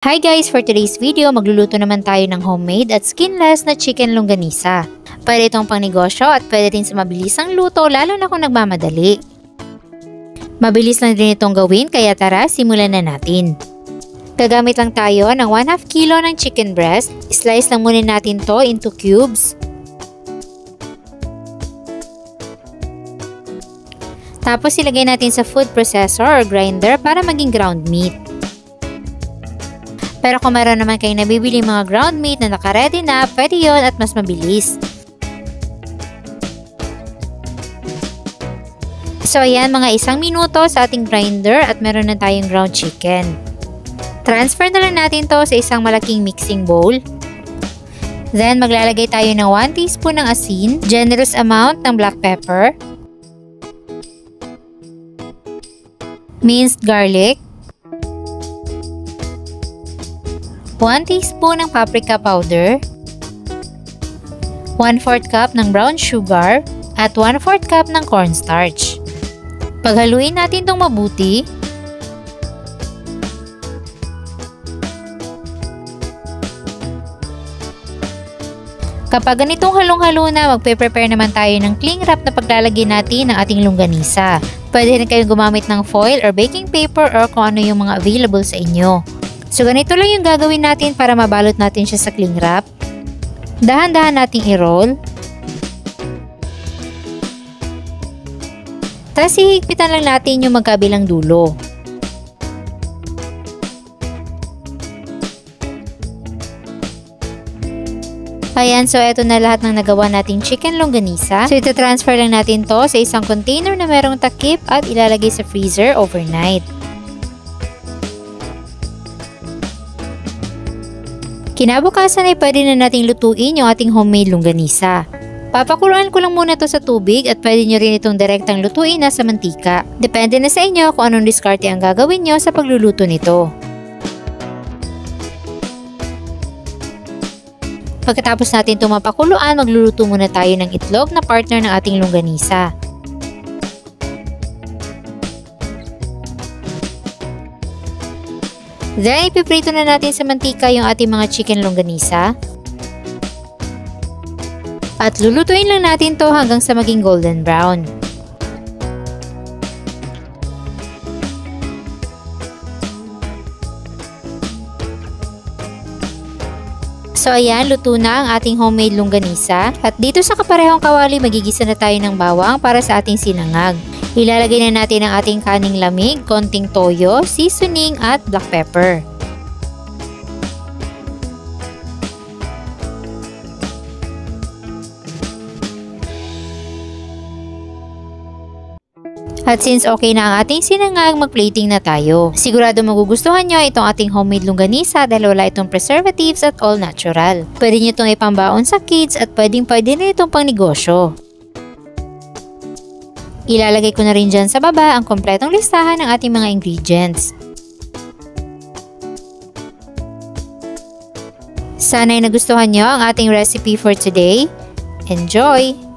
Hi guys! For today's video, magluluto naman tayo ng homemade at skinless na chicken longganisa. Pwede itong pangnegosyo at pwede din sa mabilisang luto lalo na kung nagmamadali. Mabilis lang din itong gawin kaya tara, simulan na natin. Gagamit lang tayo ng 1/2 kilo ng chicken breast. Slice lang muna natin to into cubes. Tapos ilagay natin sa food processor or grinder para maging ground meat. Pero kung meron naman kayong nabibili mga ground meat na naka-ready na, pwede yun at mas mabilis. So ayan, mga 1 minuto sa ating grinder at meron na tayong ground chicken. Transfer na lang natin to sa isang malaking mixing bowl. Then maglalagay tayo ng 1 teaspoon ng asin, generous amount ng black pepper, minced garlic, 1 teaspoon ng paprika powder, 1/4 cup ng brown sugar, at 1/4 cup ng cornstarch. Paghaluin natin itong mabuti. Kapag ganitong halong-halo na, magpe-prepare naman tayo ng cling wrap na paglalagay natin ng ating longganisa. Pwede rin kayong gumamit ng foil or baking paper or kung ano yung mga available sa inyo. So ganito lang yung gagawin natin para mabalot natin siya sa cling wrap. Dahan-dahan nating i-roll. Tapos hihigpitan lang natin yung magkabilang dulo. Ayan, so eto na lahat ng nagawa nating chicken longganisa. So ito-transfer lang natin to sa isang container na merong takip at ilalagay sa freezer overnight. Kinabukasan ay pwede na nating lutuin yung ating homemade longganisa. Papakuluan ko lang muna to sa tubig at pwede nyo rin itong direktang lutuin na sa mantika. Depende na sa inyo kung anong diskarte ang gagawin nyo sa pagluluto nito. Pagkatapos natin itong mapakuluan, magluluto muna tayo ng itlog na partner ng ating longganisa. Then, ipiprito na natin sa mantika yung ating mga chicken longganisa. At lulutuin lang natin to hanggang sa maging golden brown. So ayan, luto na ang ating homemade longganisa. At dito sa kaparehong kawali, magigisa na tayo ng bawang para sa ating sinangag. Ilalagay na natin ang ating kaning lamig, konting toyo, seasoning at black pepper. At since okay na ang ating sinangag, mag-plating na tayo. Sigurado magugustuhan nyo itong ating homemade longganisa dahil wala itong preservatives at all natural. Pwede nyo itong ipambaon sa kids at pwede na itong pangnegosyo. Ilalagay ko na rin dyan sa baba ang kompletong listahan ng ating mga ingredients. Sana'y nagustuhan nyo ang ating recipe for today. Enjoy!